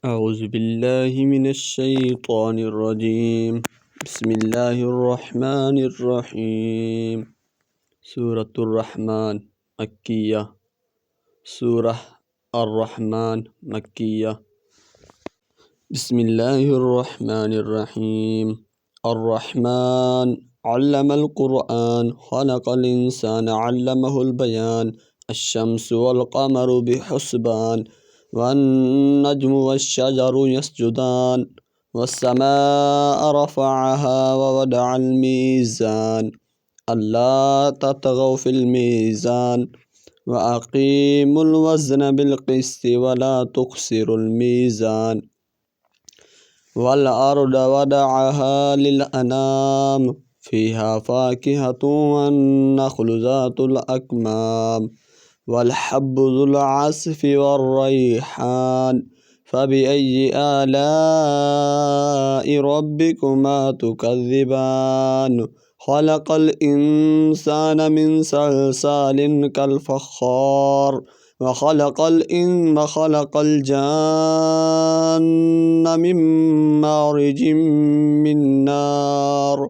أعوذ بالله من الشيطان الرجيم. بسم الله الرحمن الرحيم. سورة الرحمن مكية. سورة الرحمن مكية. بسم الله الرحمن الرحيم. الرحمن علم القرآن خلق الإنسان علمه البيان. الشمس والقمر بحسبان والنجم والشجر يسجدان والسماء رفعها ووضع الميزان ألا تطغوا في الميزان وأقيموا الوزن بالقسط ولا تخسروا الميزان والأرض وضعها للأنام فيها فاكهة والنخل ذات الأكمام والحب ذو العصف والريحان فبأي آلاء ربكما تكذبان خلق الإنسان من صلصال كالفخار وخلق الجان من مارج من نار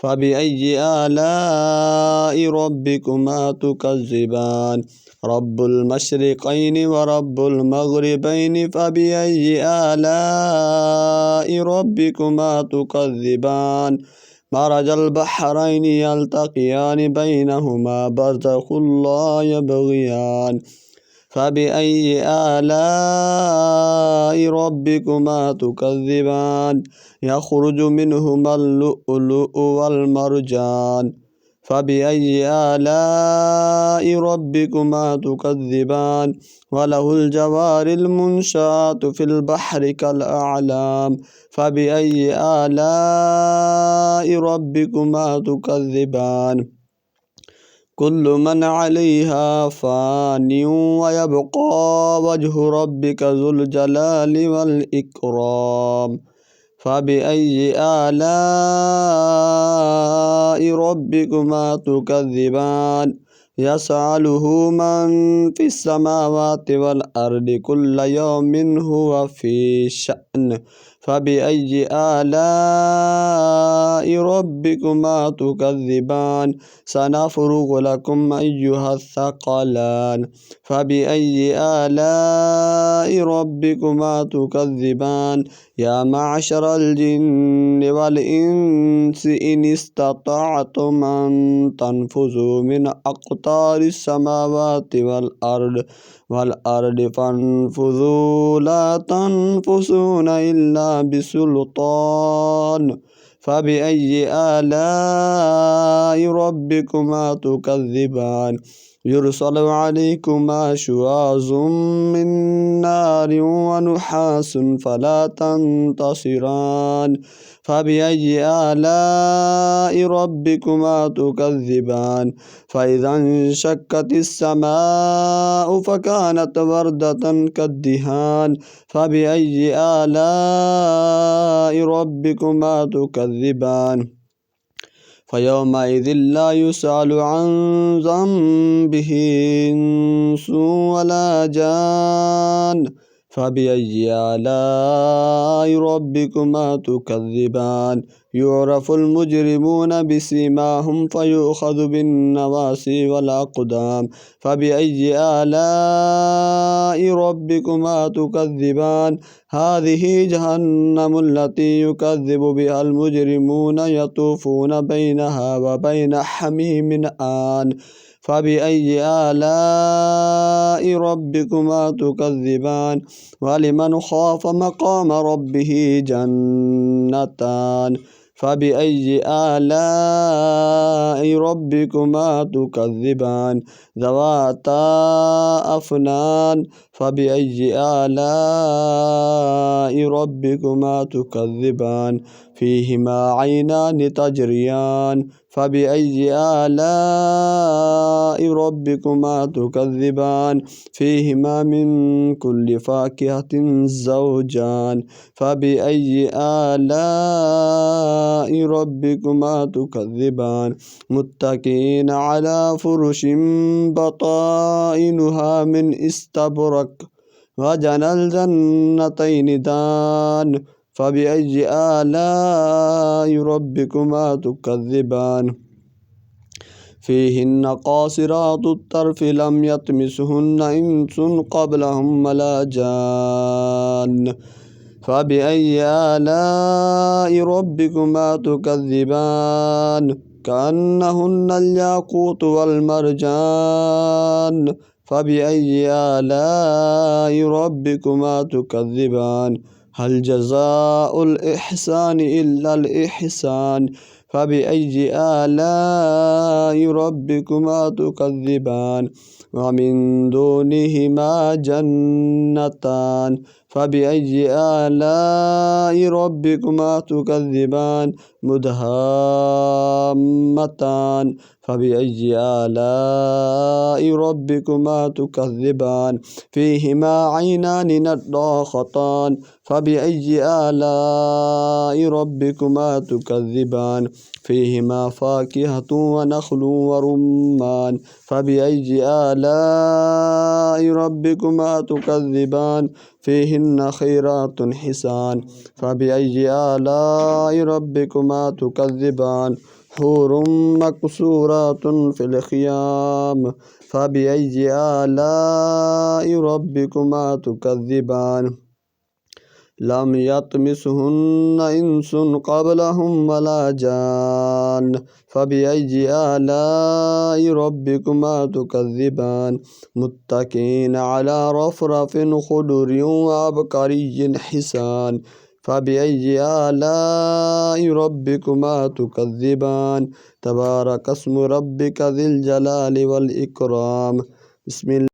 فبأي آلاء ربكما تكذبان رب المشرقين ورب المغربين فبأي آلاء ربكما تكذبان مرج البحرين يلتقيان بينهما برزخ لا يبغيان فبأي آلاء ربكما تكذبان يخرج منهما اللؤلؤ والمرجان فبأي آلاء ربكما تكذبان وله الجوار المنشآت في البحر كالأعلام فبأي آلاء ربكما تكذبان كل من عليها فان ويبقى وجه ربك ذو الجلال والإكرام فبأي آلاء ربكما تكذبان يسأله من في السماوات والأرض كل يوم هو في شأن فبأي آلاء ربكما تكذبان سنفرغ لكم أيها الثقلان فبأي آلاء ربكما تكذبان يا معشر الجن والإنس إن استطعتم أن تنفذوا من أقطار السماوات والأرض فانفذوا لا تنفذون إلا بسلطان فبأي آلاء ربكما تكذبان يرسل عليكما شواظ من نار ونحاس فلا تنتصران فبأي آلاء ربكما تكذبان فإذا انشقت السماء فكانت وردة كالدهان فبأي آلاء ربكما تكذبان فيومئذ لا يسأل عن ذنبه إنس ولا جان فبأي آلاء ربكما تكذبان يعرف المجرمون بسيماهم فيؤخذ بالنواصي والأقدام فبأي آلاء ربكما تكذبان هذه جهنم التي يكذب بها المجرمون يطوفون بينها وبين حميم آن فبأي آلاء ربكما تكذبان ولمن خاف مقام ربه جنتان فبأي آلاء ربكما تكذبان ذواتا أفنان فبأي آلاء ربكما تكذبان فيهما عينان تجريان فبأي آلاء ربكما تكذبان فيهما من كل فاكهة زوجان فبأي آلاء ربكما تكذبان متكئين على فرش بطائنها من استبرق وجنى الجنتين دان فبأي آلاء ربكما تكذبان فيهن قاصرات الطرف لم يطمسهن إنس قبلهم ولا جان فبأي آلاء ربكما تكذبان كأنهن الياقوت والمرجان فبأي آلاء ربكما تكذبان هل جزاء الإحسان إلا الإحسان فبأي آلاء ربكما تكذبان ومن دونهما جنتان فبأي آلاء ربكما تكذبان مدهامتان فبأي آلاء ربكما تكذبان فيهما عينان نضاختان فبأي آلاء ربكما تكذبان فيهما فاكهة ونخل ورمان فبأي آلاء ربكما تكذبان فيهن خيرات حسان فبأي آلاء ربكما تكذبان حور مقصورات في الخيام فبأي آلاء ربكما تكذبان لم يطمسهن إنس قبلهم ولا جان فبأي آلاء ربكما تكذبان متكئين على رفرف خضر وعبقري حسان فبأي آلاء ربكما تكذبان تبارك اسم ربك ذي الجلال والإكرام بسم الله